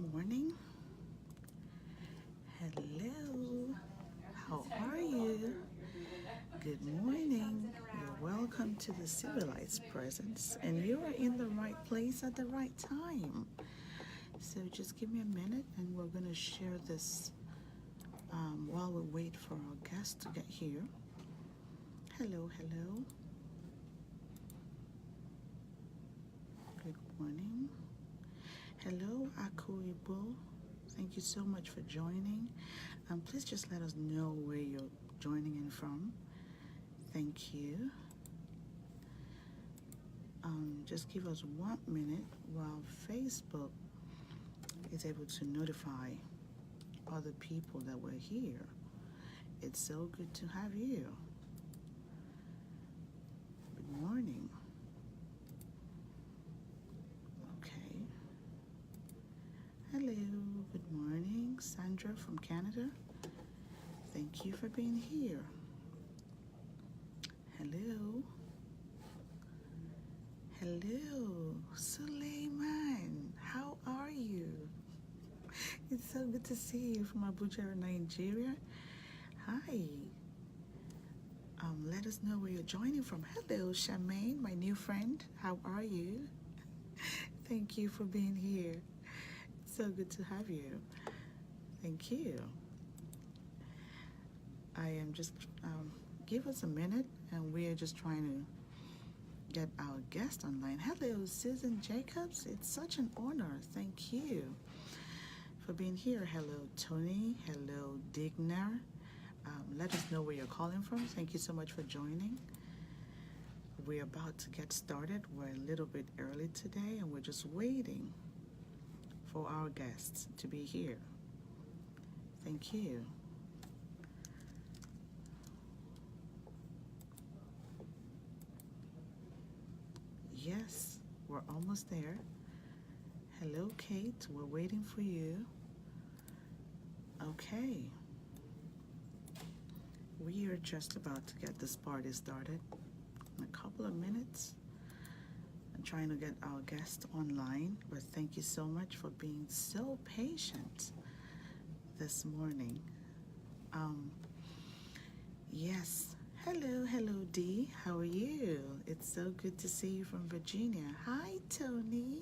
Morning. Hello. How are you? Good morning. You're welcome to the Civilized Presence, and you are in the right place at the right time. So just give me a minute, and we're going to share this while we wait for our guest to get here. Hello, hello. Good morning. Hello, Akuibo. Thank you so much for joining. Please just let us know where you're joining in from. Thank you. Just give us 1 minute while Facebook is able to notify other people that we're here. It's so good to have you. Good morning. Okay. Hello. Good morning, Sandra from Canada. Thank you for being here. Hello. Hello, Suleiman. How are you? It's so good to see you from Abuja, Nigeria. Hi. Let us know where you're joining from. Hello, Charmaine, my new friend. How are you? Thank you for being here. It's so good to have you. Thank you. I am just, give us a minute, and we are just trying to get our guest online. Hello, Susan Jacobs. It's such an honor. Thank you for being here. Hello, Tony. Hello, Digner. Let us know where you're calling from. Thank you so much for joining. We're about to get started. We're a little bit early today, and we're just waiting for our guests to be here. Thank you. Yes, we're almost there. Hello, Kate. We're waiting for you. Okay. We are just about to get this party started in a couple of minutes. I'm trying to get our guest online, but thank you so much for being so patient this morning. Yes. Hello, hello, Dee. How are you? It's so good to see you from Virginia. Hi, Tony.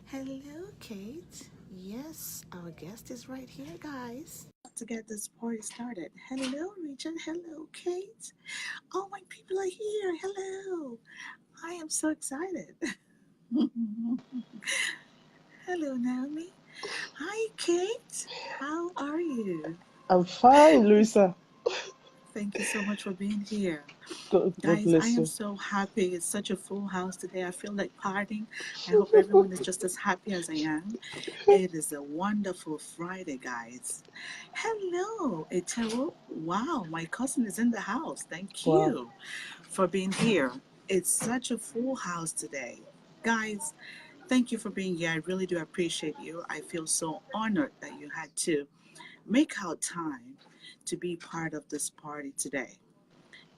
Hello, Kate. Yes, our guest is right here, guys. To get this party started. Hello, Richard. Hello, Kate. All my people are here. Hello. I am so excited. Hello, Naomi. Hi, Kate. How are you? I'm fine, Louisa. Thank you so much for being here. God Guys, I bless am you. so happy. It's such a full house today. I feel like partying. I hope everyone is just as happy as I am. It is a wonderful Friday, guys. Hello, Etero. Wow, my cousin is in the house. Thank Wow. you for being here. It's such a full house today. Guys, thank you for being here. I really do appreciate you. I feel so honored that you had to make out time to be part of this party today.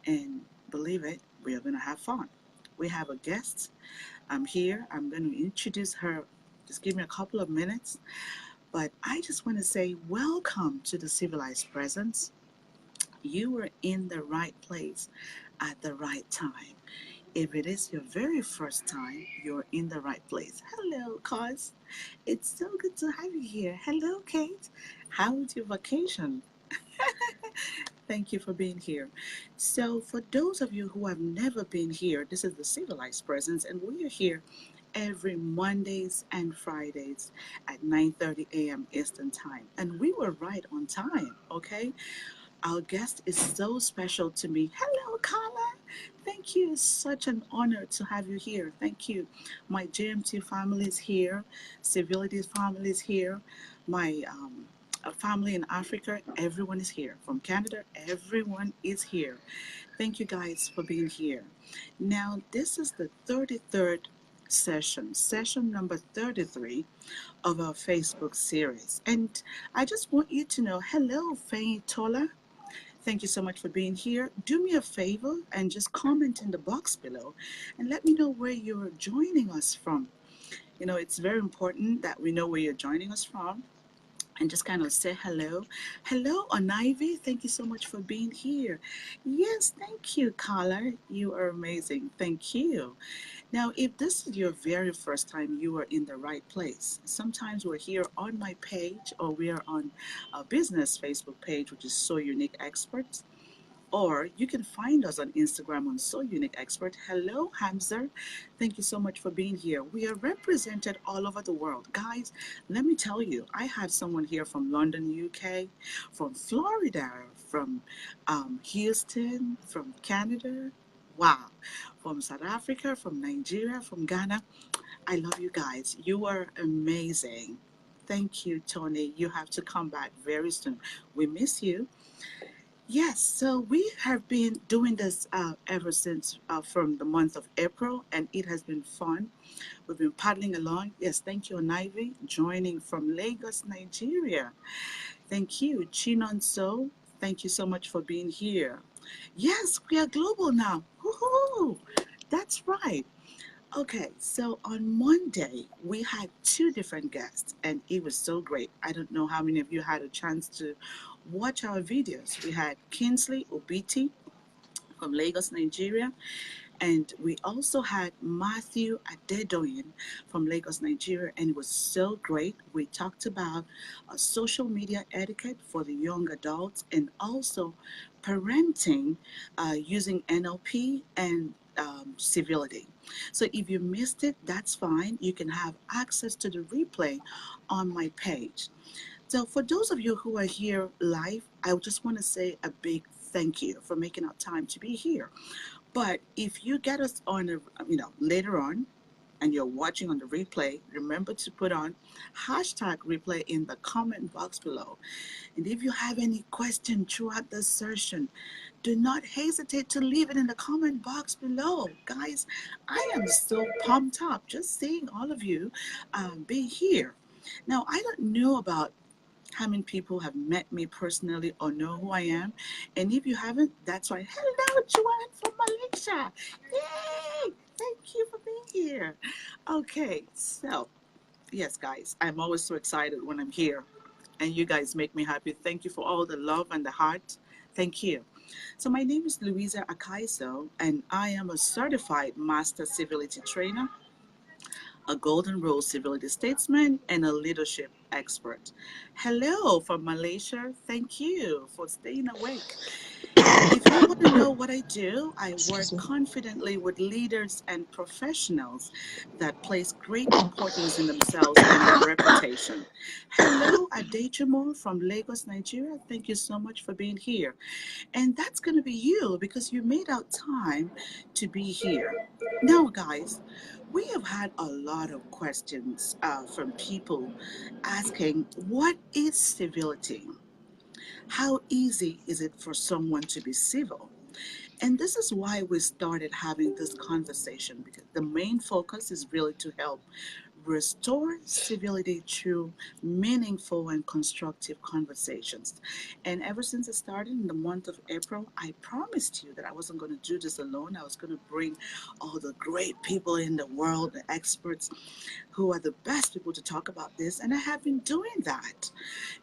And believe it, we are going to have fun. We have a guest. I'm here. I'm going to introduce her. Just give me a couple of minutes. But I just want to say welcome to the Civilized Presence. You were in the right place at the right time. If it is your very first time, you're in the right place. Hello, cuz. It's so good to have you here. Hello, Kate. How was your vacation? Thank you for being here. So, for those of you who have never been here, this is the Civilized Presence, and we are here every Mondays and Fridays at 9:30 a.m. Eastern Time. And we were right on time, okay? Our guest is so special to me. Hello, Carla. Thank you. It's such an honor to have you here. Thank you. My GMT family is here. Civility family is here. My family in Africa, everyone is here. From Canada, everyone is here. Thank you guys for being here. Now, this is the 33rd session number 33 of our Facebook series. And I just want you to know, hello, Faye Tola. Thank you so much for being here. Do me a favor and just comment in the box below and let me know where you're joining us from. It's very important that we know where you're joining us from and just kind of say hello. Hello, Onivy. Thank you so much for being here. Yes, thank you, Carla. You are amazing. Thank you. Now, if this is your very first time, you are in the right place. Sometimes we're here on my page or we are on a business Facebook page, which is So Unique Experts. Or you can find us on Instagram on So Unique Expert. Hello, Hamza. Thank you so much for being here. We are represented all over the world. Guys, let me tell you, I have someone here from London, UK, from Florida, from Houston, from Canada. Wow. From South Africa, from Nigeria, from Ghana. I love you guys. You are amazing. Thank you, Tony. You have to come back very soon. We miss you. Yes, so we have been doing this ever since from the month of April, and it has been fun. We've been paddling along. Yes, thank you, Onivy, joining from Lagos, Nigeria. Thank you, Chinonso. Thank you so much for being here. Yes, we are global now. Woohoo! That's right. Okay, so on Monday, we had two different guests, and it was so great. I don't know how many of you had a chance to watch our videos. We had Kingsley Obiti from Lagos, Nigeria, and we also had Matthew Adedoyin from Lagos, Nigeria, and it was so great. We talked about social media etiquette for the young adults and also parenting using NLP and civility. So if you missed it, that's fine. You can have access to the replay on my page. So for those of you who are here live, I just want to say a big thank you for making our time to be here. But if you get us on later on and you're watching on the replay, remember to put on hashtag replay in the comment box below. And if you have any question throughout the session, do not hesitate to leave it in the comment box below. Guys, I am so pumped up just seeing all of you be here. Now, I don't know about how many people have met me personally or know who I am. And if you haven't, that's right. Hello, Joanne from Malaysia. Yay! Thank you for being here. Okay, so yes, guys, I'm always so excited when I'm here. And you guys make me happy. Thank you for all the love and the heart. Thank you. So my name is Louisa Akaiso, and I am a certified master civility trainer, a Golden Rule civility statesman, and a leadership expert. Hello from Malaysia. Thank you for staying awake. If you want to know what I do, I Excuse work me. confidently with leaders and professionals that place great importance in themselves and their reputation. Hello, Adejimo from Lagos, Nigeria. Thank you so much for being here. And that's going to be you because you made out time to be here. Now, guys, we have had a lot of questions from people asking, what is civility? How easy is it for someone to be civil? And this is why we started having this conversation because the main focus is really to help restore civility through meaningful and constructive conversations. And ever since it started in the month of April, I promised you that I wasn't going to do this alone. I was going to bring all the great people in the world, the experts who are the best people to talk about this. And I have been doing that.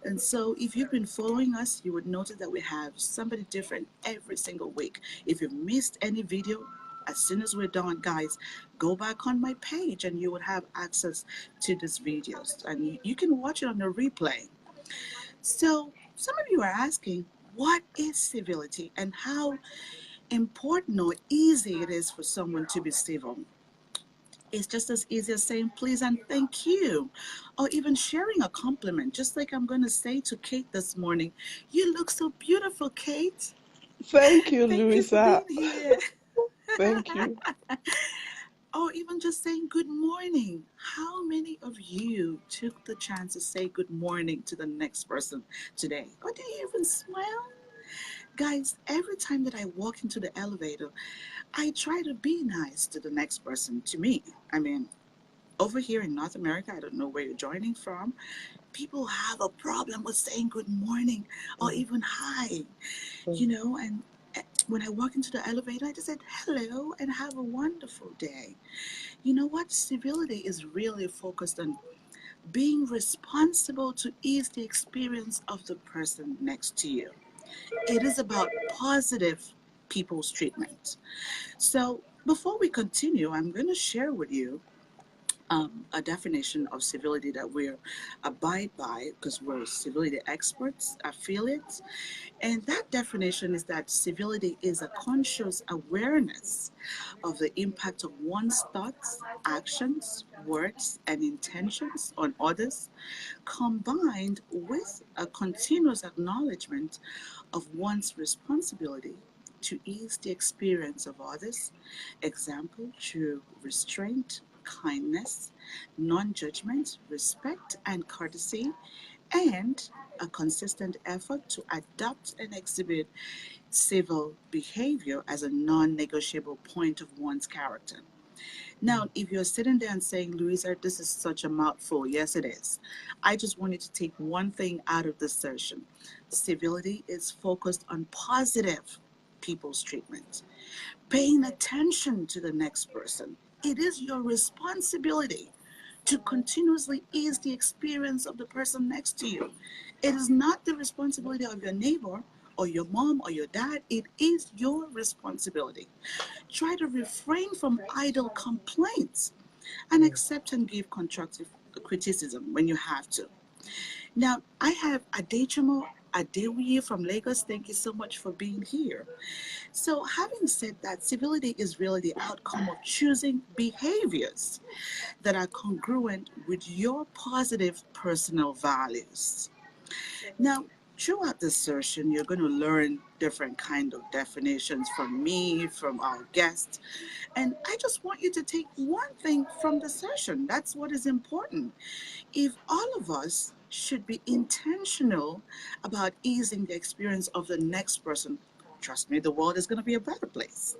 And so if you've been following us, you would notice that we have somebody different every single week. If you've missed any video, as soon as we're done, guys, go back on my page and you would have access to these videos. And you can watch it on the replay. So some of you are asking, what is civility and how important or easy it is for someone to be civil? It's just as easy as saying please and thank you, or even sharing a compliment, just like I'm going to say to Kate this morning. You look so beautiful, Kate. Thank you, Thank you for Louisa. being here. Thank you. Or even just saying good morning. How many of you took the chance to say good morning to the next person today? Or do you even smile? Guys, every time that I walk into the elevator, I try to be nice to the next person, to me. I mean, over here in North America, I don't know where you're joining from, people have a problem with saying good morning or Mm, even hi, mm, and When I walk into the elevator, I just said hello and have a wonderful day. You know what? Civility is really focused on being responsible to ease the experience of the person next to you. It is about positive people's treatment. So, before we continue, I'm going to share with you a definition of civility that we're abide by because we're civility experts, affiliates. And that definition is that civility is a conscious awareness of the impact of one's thoughts, actions, words, and intentions on others, combined with a continuous acknowledgement of one's responsibility to ease the experience of others, example through restraint, kindness, non judgment, respect, and courtesy, and a consistent effort to adopt and exhibit civil behavior as a non negotiable point of one's character. Now, if you're sitting there and saying, Louisa, this is such a mouthful, yes, it is. I just wanted to take one thing out of this session. Civility is focused on positive people's treatment, paying attention to the next person. It is your responsibility to continuously ease the experience of the person next to you. It is not the responsibility of your neighbor or your mom or your dad. It is your responsibility. Try to refrain from idle complaints and accept and give constructive criticism when you have to. Now, I have Adechimo Adewiye from Lagos. Thank you so much for being here. So, having said that, civility is really the outcome of choosing behaviors that are congruent with your positive personal values. Now, throughout this session, you're going to learn different kind of definitions from me, from our guests, and I just want you to take one thing from the session. That's what is important. If all of us should be intentional about easing the experience of the next person, trust me, the world is going to be a better place.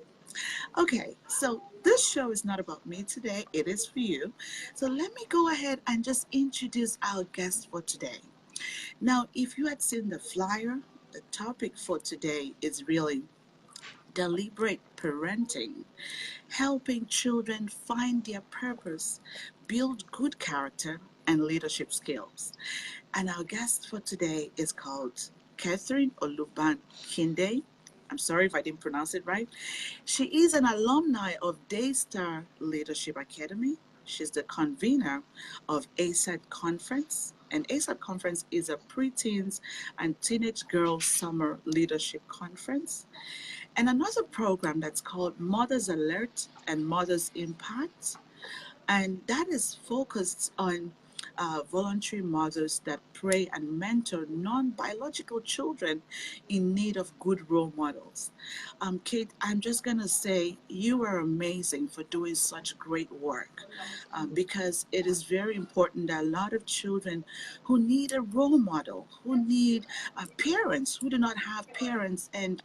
Okay, so this show is not about me today, it is for you. So let me go ahead and just introduce our guest for today. Now, if you had seen the flyer, the topic for today is really deliberate parenting, helping children find their purpose, build good character, and leadership skills. And our guest for today is called Catherine Olubakinde. I'm sorry if I didn't pronounce it right. She is an alumni of Daystar Leadership Academy. She's the convener of ASAT Conference. And ASAT Conference is a preteens and teenage girls summer leadership conference. And another program that's called Mothers Alert and Mothers Impact, and that is focused on voluntary mothers that pray and mentor non-biological children in need of good role models. Kate, I'm just gonna say you are amazing for doing such great work, because it is very important that a lot of children who need a role model, who need parents who do not have parents, and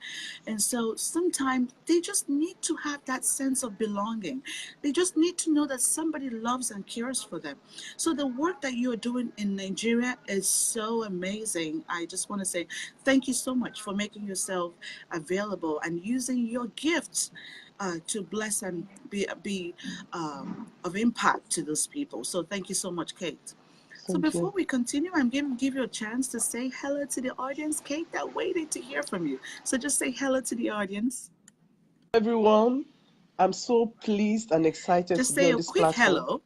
so sometimes they just need to have that sense of belonging. They just need to know that somebody loves and cares for them. So the work that you're doing in Nigeria is so amazing. I just want to say thank you so much for making yourself available and using your gifts to bless and be of impact to those people. So thank you so much, Kate. So Thank before you. we continue, I'm going to give you a chance to say hello to the audience. Kate, they're waiting to hear from you. So just say hello to the audience. Everyone, I'm so pleased and excited to Just be say on a this quick platform. hello.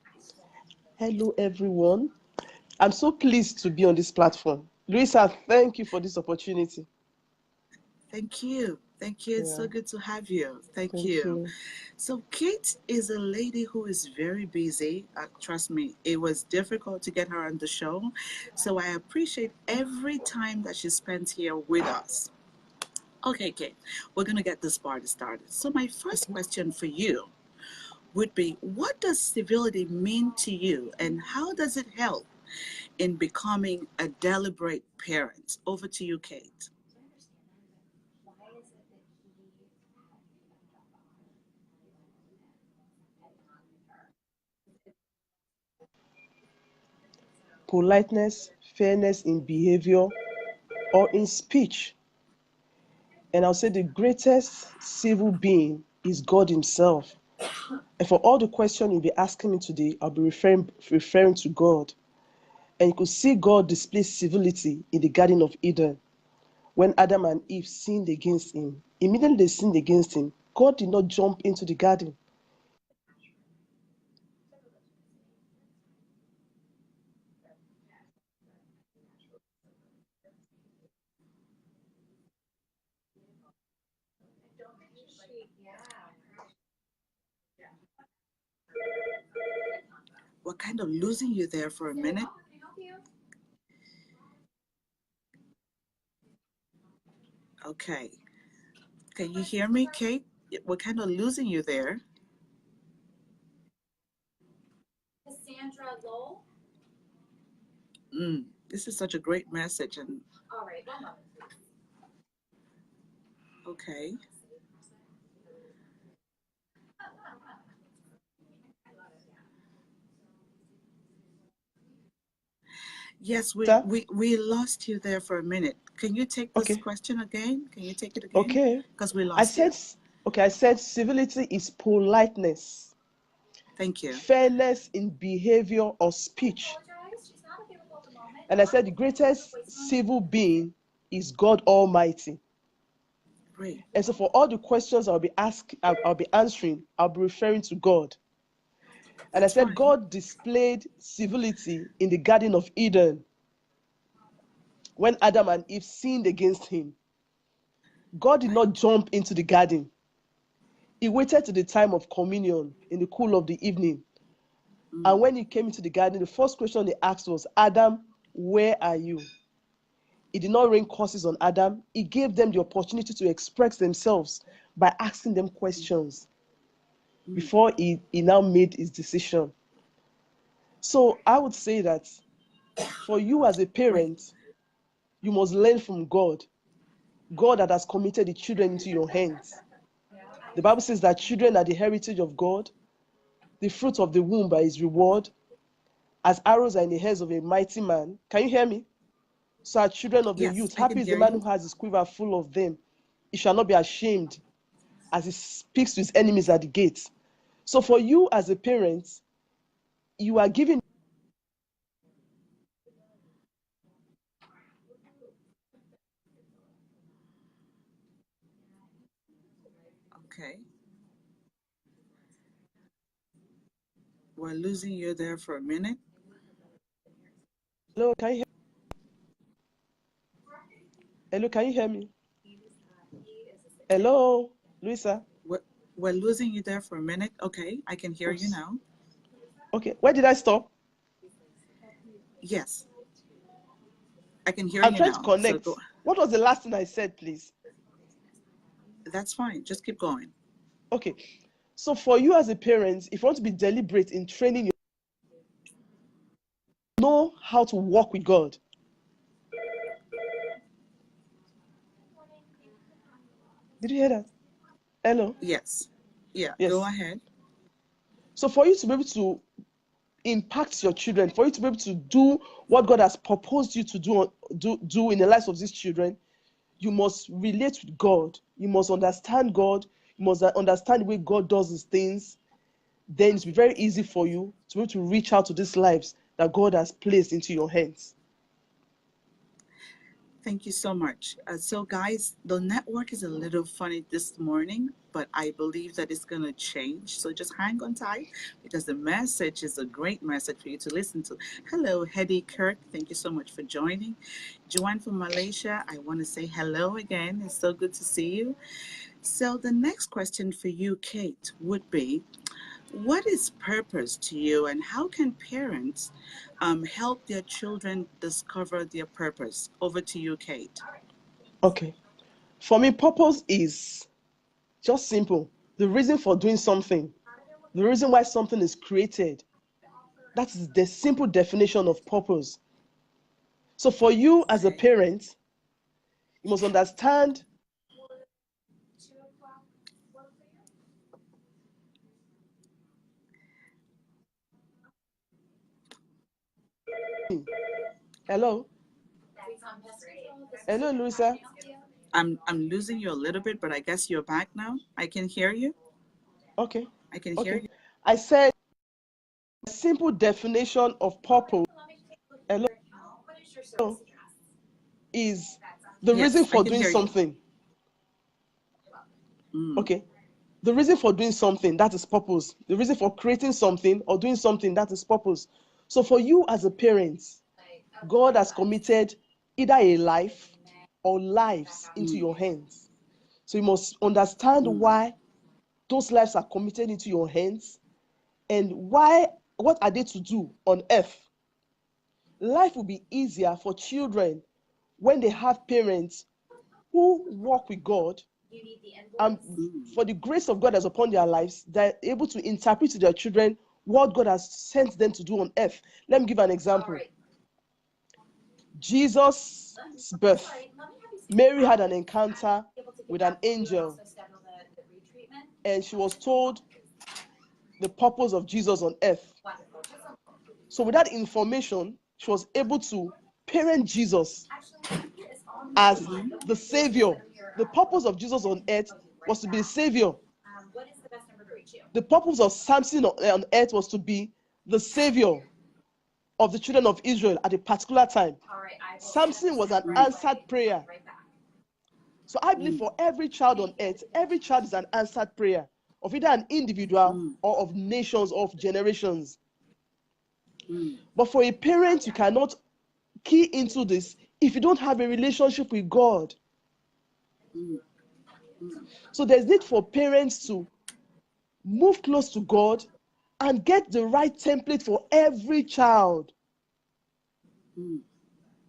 Hello, everyone. I'm so pleased to be on this platform. Luisa, thank you for this opportunity. Thank you. Thank you. It's Yeah, so good to have you. Thank thank you. you. So, Kate is a lady who is very busy. Trust me, it was difficult to get her on the show. So, I appreciate every time that she spends here with us. Okay, Kate, we're going to get this party started. So, my first Okay. question for you would be, what does civility mean to you and how does it help in becoming a deliberate parent? Over to you, Kate. Politeness, fairness in behavior or in speech, And I'll say the greatest civil being is God Himself. And for all the questions you'll be asking me today, I'll be referring to God. And you could see God display civility in the Garden of Eden when Adam and Eve sinned against Him. Immediately they sinned against Him. God did not jump into the garden. We're kind of losing you there for a minute. Okay. Can you hear me, Kate? We're kind of losing you there. This is such a great message. And okay. Yes, Sir? we lost you there for a minute. Can you take this Okay. question again? Can you take it again? Okay. Because we I lost said you. I said civility is politeness, Thank you. fairness in behavior or speech. And I said the greatest civil being is God Almighty. Great. And so for all the questions I'll be answering, I'll be referring to God. And I That's said fine. God displayed civility in the Garden of Eden when Adam and Eve sinned against Him. God did Right. not jump into the garden. He waited to the time of communion in the cool of the evening. And Mm, when He came into the garden, the first question He asked was, Adam, where are you? He did not rain curses on Adam. He gave them the opportunity to express themselves by asking them questions mm, before he now made his decision. So I would say that for you as a great. parent, you must learn from God, God that has committed the children into your hands. The Bible says that children are the heritage of God, the fruit of the womb by His reward, as arrows are in the hands of a mighty man. Can you hear me? So are children of the Yes, youth. I can Happy is the hear man you. who has his quiver full of them. He shall not be ashamed as he speaks to his enemies at the gates. So for you as a parent, you are giving Okay. We're losing you there for a minute. hello, can you hear hello, can you hear me? Hello, Louisa. We're, we're losing you there for a minute. Okay, I can hear you Oops. now. Okay, where did I stop? Yes, I can hear I'm you trying to now. So connect. go. What was the last thing I said, please? That's fine. Just keep going. Okay, so for you as a parent, if you want to be deliberate in training, you know how to walk with God. Did you hear that? Hello? Yes. Yeah, go Yes. ahead. So for you to be able to impact your children, for you to be able to do what God has proposed you to do in the lives of these children, you must relate with God. You must understand God. You must understand the way God does His things. Then it's be very easy for you to be able to reach out to these lives that God has placed into your hands. Thank you so much. So, guys, the network is a little funny this morning, but I believe that it's going to change. So, just hang on tight because the message is a great message for you to listen to. Hello, Hedy Kirk. Thank you so much for joining. Joanne from Malaysia, I want to say hello again. It's so good to see you. So, the next question for you, Kate, would be what is purpose to you, and how can parents help their children discover their purpose? Over to you, Kate. Okay. For me, purpose is just simple. The reason for doing something, the reason why something is created. That is the simple definition of purpose. So for you as a Okay. parent, you must understand. Hello? Hello, Louisa. I'm losing you a little bit, but I guess you're back now. I can hear you. Okay. I can hear Okay. you. I said a simple definition of purpose, hello, is the reason Yes, I for can doing hear you. something. Mm, Okay. The reason for doing something, that is purpose. The reason for creating something or doing something, that is purpose. So for you as a parent, God has committed either a life or lives into mm, your hands. So you must understand mm, why those lives are committed into your hands and why, what are they to do on earth. Life will be easier for children when they have parents who walk with God, and mm, for the grace of God that's upon their lives, they're able to interpret to their children what God has sent them to do on earth. Let me give an example. Jesus' birth. Mary had an encounter with an angel, and she was told the purpose of Jesus on earth. So with that information, she was able to parent Jesus as the savior. The purpose of Jesus on earth was to be the savior. The purpose of Samson on earth was to be the savior of the children of Israel at a particular time. Samson was an answered prayer. So I believe mm, for every child on earth, every child is an answered prayer of either an individual mm, or of nations or of generations. mm, But for a parent, you cannot key into this if you don't have a relationship with God. mm, mm, So there's need for parents to move close to God and get the right template for every child, mm,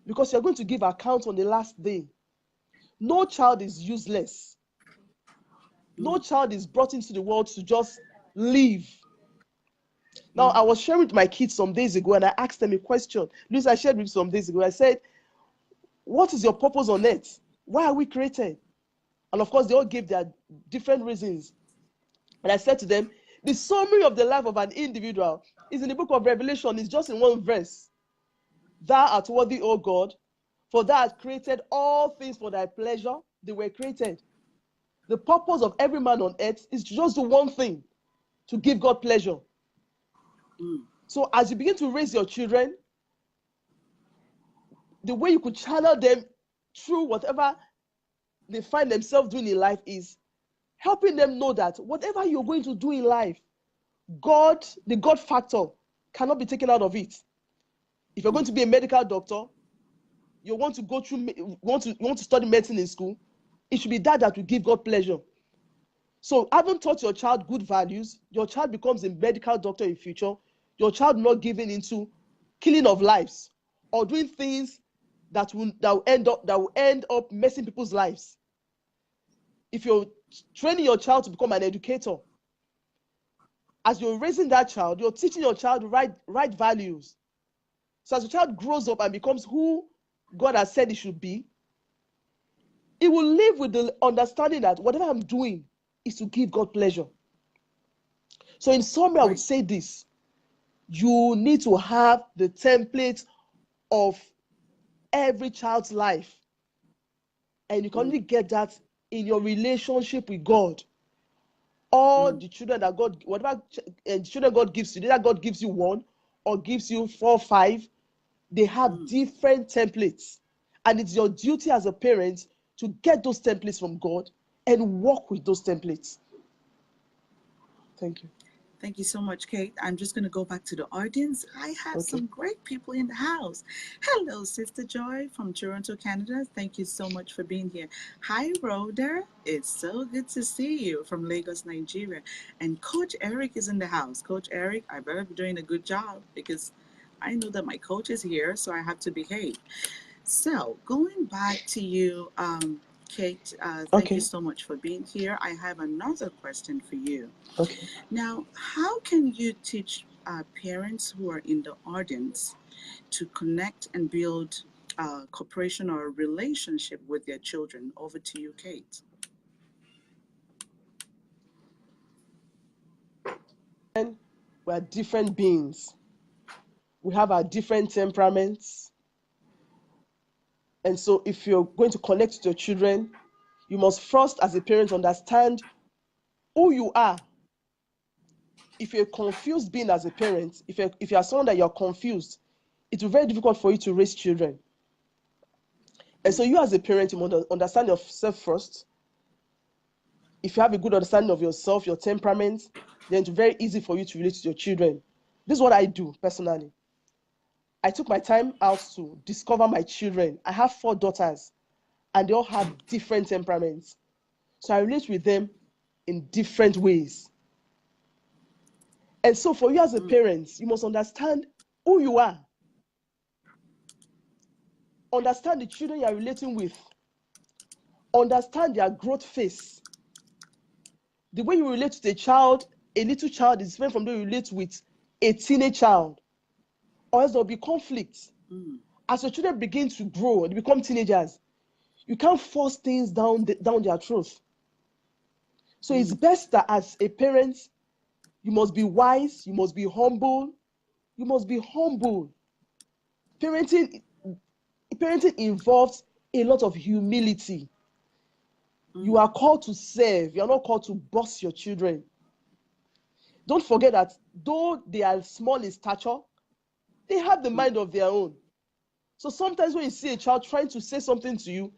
because you're going to give account on the last day. No child is useless. No mm, child is brought into the world to just live. Now, I mm, was sharing with my kids some days ago and I asked them a question. Louisa, I shared with you some days ago. I said, what is your purpose on earth? Why are we created? And of course, they all gave their different reasons. And I said to them, the summary of the life of an individual is in the book of Revelation. It's just in one verse. Thou art worthy, O God, for thou hast created all things for thy pleasure. They were created. The purpose of every man on earth is to just do one thing, to give God pleasure. mm, So as you begin to raise your children, the way you could channel them through whatever they find themselves doing in life is helping them know that whatever you're going to do in life, God, the God factor, cannot be taken out of it. If you're going to be a medical doctor, you want to go through, want to study medicine in school, it should be that will give God pleasure. So having taught your child good values, your child becomes a medical doctor in future. Your child not giving into killing of lives or doing things that will end up messing people's lives. If you're training your child to become an educator, as you're raising that child, you're teaching your child right values. So as your child grows up and becomes who God has said he should be, it will live with the understanding that whatever I'm doing is to give God pleasure. So in summary, I would right. say this: you need to have the template of every child's life, and you can Mm, only get that in your relationship with God. All mm, the children that God, whatever children God gives you, either God gives you one or gives you 4, 5, they have mm. different templates, and it's your duty as a parent to get those templates from God and work with those templates. Thank you. Thank you so much, Kate. I'm just going to go back to the audience. I have Okay. some great people in the house. Hello, Sister Joy from Toronto, Canada. Thank you so much for being here. Hi, Rhoda. It's so good to see you from Lagos, Nigeria. And Coach Eric is in the house. Coach Eric, I better be doing a good job because I know that my coach is here, so I have to behave. So, going back to you, Kate, thank you Okay. so much for being here. I have another question for you. Okay. Now, how can you teach parents who are in the audience to connect and build cooperation or a relationship with their children? Over to you, Kate. And we are different beings. We have our different temperaments. And so if you're going to connect with your children, You must first, as a parent, understand who you are. If you're confused being as a parent, if you're someone that you're confused, it will be very difficult for you to raise children. And so you as a parent, you must understand yourself first. If you have a good understanding of yourself, your temperament, then it's very easy for you to relate to your children. This is what I do personally. I took my time out to discover my children. I have 4 daughters, and they all have different temperaments. So I relate with them in different ways. And so for you as a parent, you must understand who you are. Understand the children you are relating with. Understand their growth phase. The way you relate to a child, a little child, is different from the way you relate with a teenage child. Or else there will be conflict. As your children begin to grow and become teenagers, you can't force things down their throat. So it's best that as a parent, you must be wise, you must be humble. You must be humble. Parenting involves a lot of humility. You are called to serve. You are not called to boss your children. Don't forget that though they are small in stature, they have the mind of their own. So sometimes when you see a child trying to say something to you,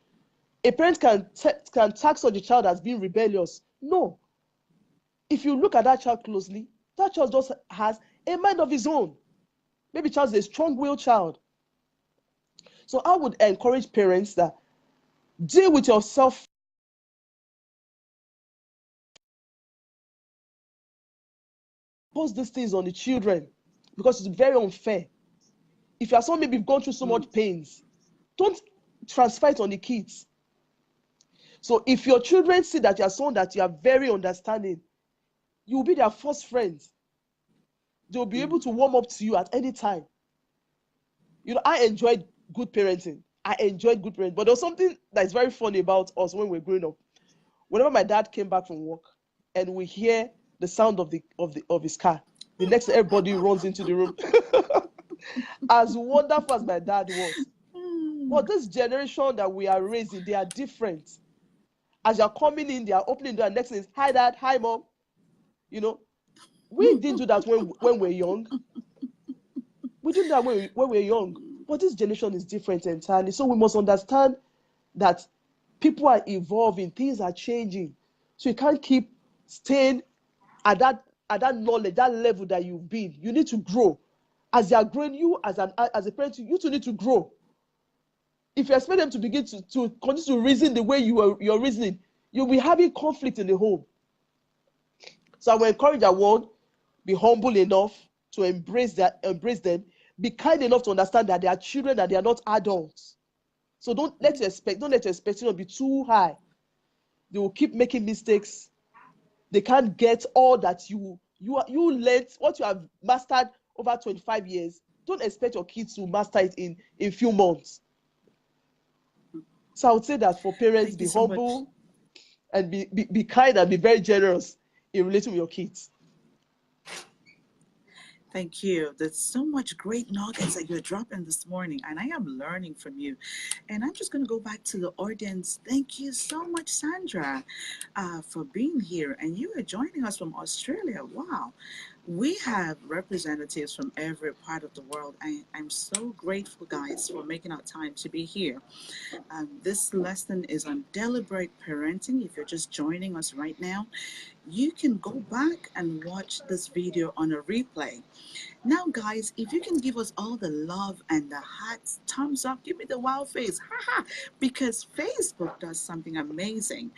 a parent can tag such a child as being rebellious. No. If you look at that child closely, that child just has a mind of his own. Maybe child is a strong-willed child. So I would encourage parents that deal with yourself. Post these things on the children because it's very unfair. If you are someone maybe gone through so much pains, don't transfer it on the kids. So if your children see that you are someone that you are very understanding, you will be their first friends. They'll be able to warm up to you at any time. You know, I enjoyed good parenting. But there was something that is very funny about us when we were growing up. Whenever my dad came back from work and we hear the sound of his car, the next everybody runs into the room. As wonderful as my dad was. But this generation that we are raising, they are different. As you're coming in, they are opening the door. Next thing is, hi dad, hi mom. You know, we didn't do that when we were young. We did that when we were young. But this generation is different entirely. So we must understand that people are evolving, things are changing. So you can't keep staying at that knowledge, that level that you've been. You need to grow. As they are growing, you as a parent, you too need to grow. If you expect them to begin to continue to reason the way you're reasoning, you'll be having conflict in the home. So I will encourage everyone, be humble enough to embrace them, be kind enough to understand that they are children, that they are not adults. So don't let your expectation be too high. They will keep making mistakes. They can't get all that you learned, what you have mastered over 25 years. Don't expect your kids to master it in a few months. So I would say that for parents, be humble and be kind and be very generous in relating with your kids. Thank you. There's so much great nuggets that you're dropping this morning, and I am learning from you. And I'm just going to go back to the audience. Thank you so much, Sandra, for being here. And you are joining us from Australia. Wow. We have representatives from every part of the world. I'm so grateful, guys, for making our time to be here. This lesson is on deliberate parenting. If you're just joining us right now, you can go back and watch this video on a replay. Now, guys, if you can give us all the love and the hearts, thumbs up, give me the wow face, haha, because Facebook does something amazing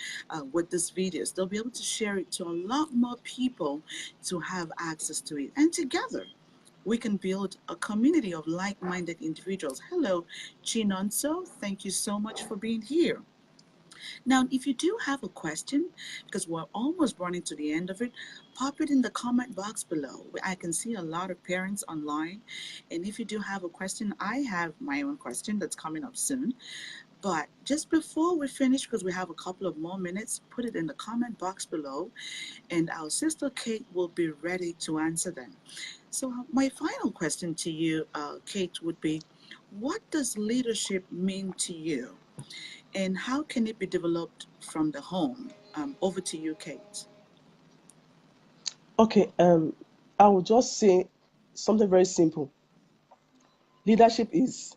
with these videos. They'll be able to share it to a lot more people to have access to it. And together, we can build a community of like-minded individuals. Hello, Chinonso. Thank you so much for being here. Now, if you do have a question, because we're almost running to the end of it, pop it in the comment box below. I can see a lot of parents online. And if you do have a question, I have my own question that's coming up soon. But just before we finish, because we have a couple of more minutes, put it in the comment box below, and our sister Kate will be ready to answer them. So my final question to you, Kate, would be, what does leadership mean to you? And how can it be developed from the home? Over to you, Kate. Okay, I will just say something very simple. Leadership is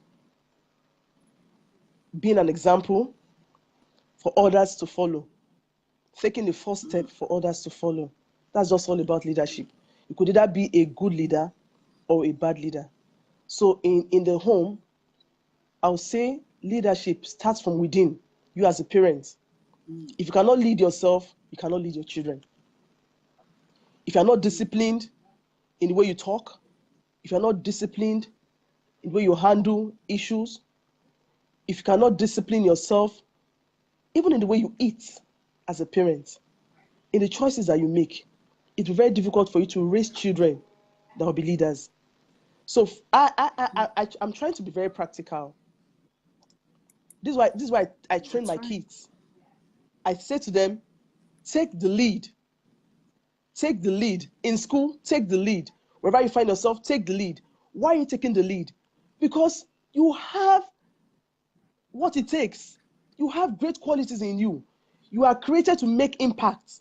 being an example for others to follow, taking the first step for others to follow. That's just all about leadership. You could either be a good leader or a bad leader. So in the home, I'll say leadership starts from within, you as a parent. Mm, If you cannot lead yourself, you cannot lead your children. If you're not disciplined in the way you talk, if you're not disciplined in the way you handle issues, if you cannot discipline yourself, even in the way you eat as a parent, in the choices that you make, it's very difficult for you to raise children that will be leaders. So I'm trying to be very practical. This is why I train that's my right. kids. I say to them, take the lead. Take the lead. In school, take the lead. Wherever you find yourself, take the lead. Why are you taking the lead? Because you have what it takes. You have great qualities in you. You are created to make impact.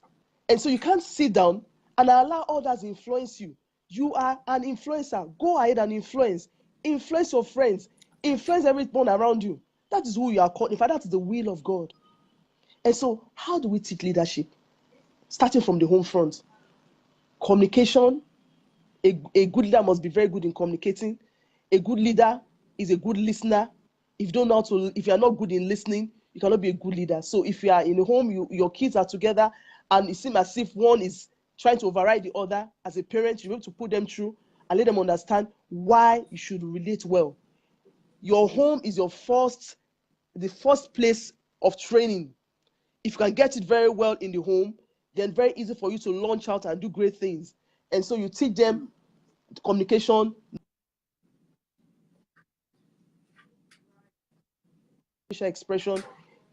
And so you can't sit down and allow others influence you. You are an influencer. Go ahead and influence. Influence your friends. Influence everyone around you. That is who you are called. In fact, that's the will of God. And so, how do we teach leadership? Starting from the home front. Communication. A good leader must be very good in communicating. A good leader is a good listener. If you don't know how to, if you are not good in listening, you cannot be a good leader. So if you are in a home, your kids are together, and it seems as if one is trying to override the other, as a parent, you have to put them through and let them understand why you should relate well. Your home is the first place of training. If you can get it very well in the home, then very easy for you to launch out and do great things. And so you teach them Mm, communication, facial expression.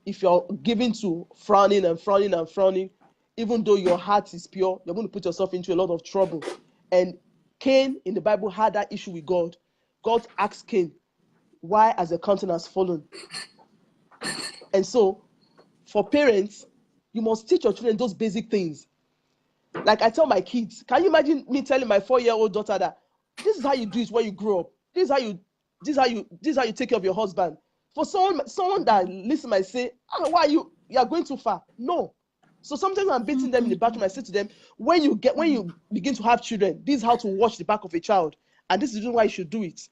If you're given to frowning and frowning and frowning, even though your heart is pure, you're going to put yourself into a lot of trouble. And Cain in the Bible had that issue with God. God asked Cain, why has the countenance fallen? And so, for parents, you must teach your children those basic things. Like I tell my kids, can you imagine me telling my 4-year-old daughter that this is how you do it when you grow up? This is how you take care of your husband. For someone that listen might say, why you are going too far? No. So sometimes I'm beating them in the bathroom. I say to them, when you begin to have children, this is how to wash the back of a child, and this is why you should do it.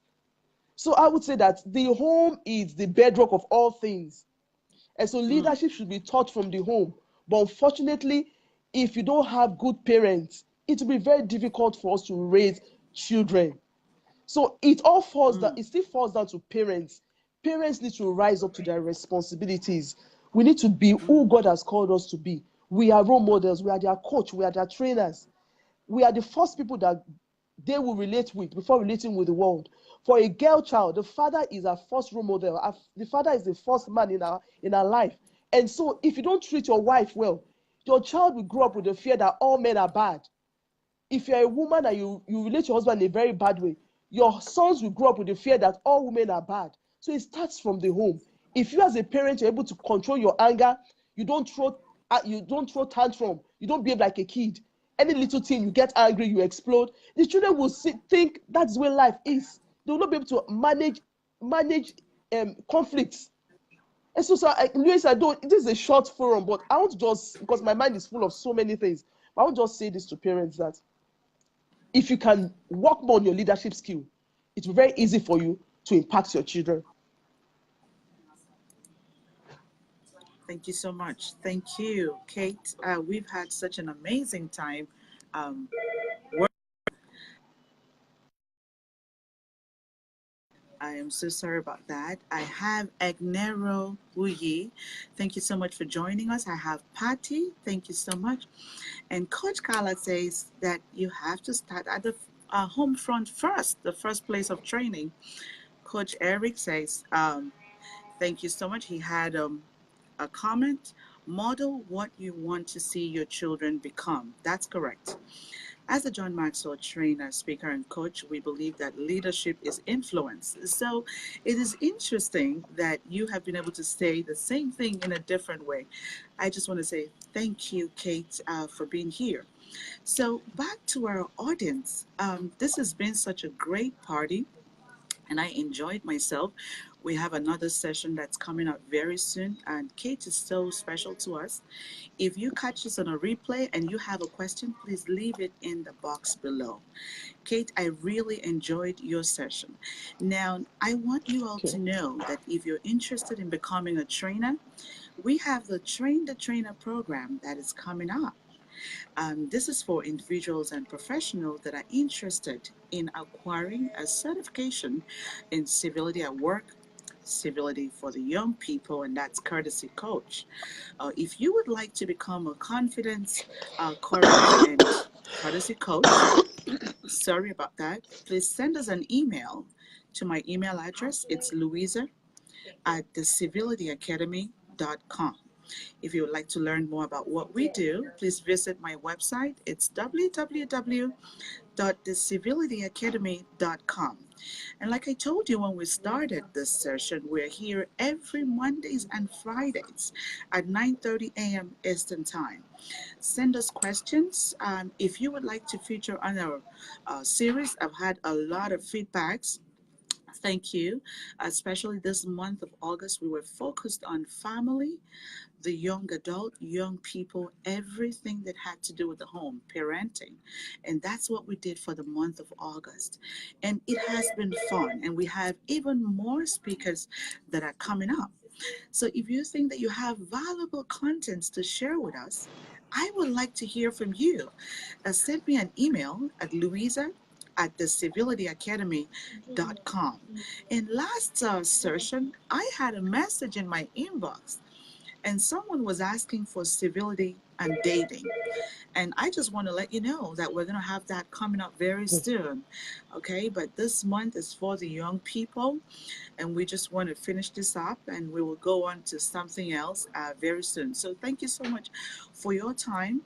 So I would say that the home is the bedrock of all things. And so mm, leadership should be taught from the home. But unfortunately, if you don't have good parents, it will be very difficult for us to raise children. So mm, it still falls down to parents. Parents need to rise up to their responsibilities. We need to be who mm, God has called us to be. We are role models, we are their coach, we are their trainers. We are the first people that they will relate with before relating with the world. For a girl child, the father is our first role model. The father is the first man in our life. And so if you don't treat your wife well, your child will grow up with the fear that all men are bad. If you're a woman and you relate to your husband in a very bad way, your sons will grow up with the fear that all women are bad. So it starts from the home. If you as a parent are able to control your anger, you don't throw you don't throw tantrum, you don't behave like a kid. Any little thing you get angry, you explode. The children will think that's where life is. They will not be able to manage conflicts. And Louis, I don't. This is a short forum, but I want to just because my mind is full of so many things. But I want to just say this to parents that if you can work more on your leadership skill, it will be very easy for you to impact your children. thank you so much. Thank you, Kate. We've had such an amazing time. Um, I am so sorry about that. I have Agnero Uyi. Thank you so much for joining us. I have Patty. Thank you so much. And Coach Carla says that you have to start at the home front first, the first place of training. Coach Eric says, thank you so much. He had a comment. Model what you want to see your children become. That's correct. As a John Maxwell trainer, speaker, and coach, we believe that leadership is influence. So it is interesting that you have been able to say the same thing in a different way. I just want to say thank you, Kate, for being here. So back to our audience. This has been such a great party, and I enjoyed myself. We have another session that's coming up very soon, and Kate is so special to us. If you catch this on a replay and you have a question, please leave it in the box below. Kate, I really enjoyed your session. Now, I want you all to Okay. know that if you're interested in becoming a trainer, we have the Train the Trainer program that is coming up. This is for individuals and professionals that are interested in acquiring a certification in civility at work, civility for the young people, and that's courtesy coach. If you would like to become a confidence, courage, and courtesy coach, sorry about that, please send us an email to my email address. It's Louisa at thecivilityacademy.com. If you would like to learn more about what we do, please visit my website. It's www.thecivilityacademy.com. And like I told you when we started this session, we're here every Mondays and Fridays at 9:30 a.m. Eastern Time. Send us questions. If you would like to feature on our series, I've had a lot of feedbacks. Thank you. Especially this month of August, we were focused on family, the young adult, young people, everything that had to do with the home, parenting. And that's what we did for the month of August. And it has been fun. And we have even more speakers that are coming up. So if you think that you have valuable contents to share with us, I would like to hear from you. Send me an email at Louisa at thecivilityacademy.com. In last session, I had a message in my inbox and someone was asking for civility and dating. And I just want to let you know that we're going to have that coming up very soon. Okay, but this month is for the young people, and we just want to finish this up and we will go on to something else very soon. So, thank you so much for your time.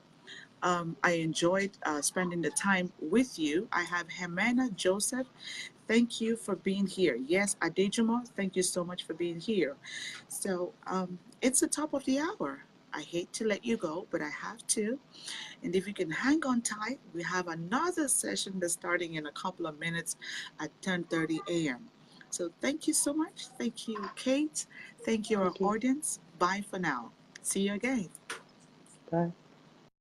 I enjoyed spending the time with you. I have Jimena Joseph. Thank you for being here. Yes, Adejimo, thank you so much for being here. So it's the top of the hour. I hate to let you go, but I have to. And if you can hang on tight, we have another session that's starting in a couple of minutes at 10:30 a.m. So thank you so much. Thank you, Kate. Thank you, our Thank you. audience. Bye for now. See you again. Bye.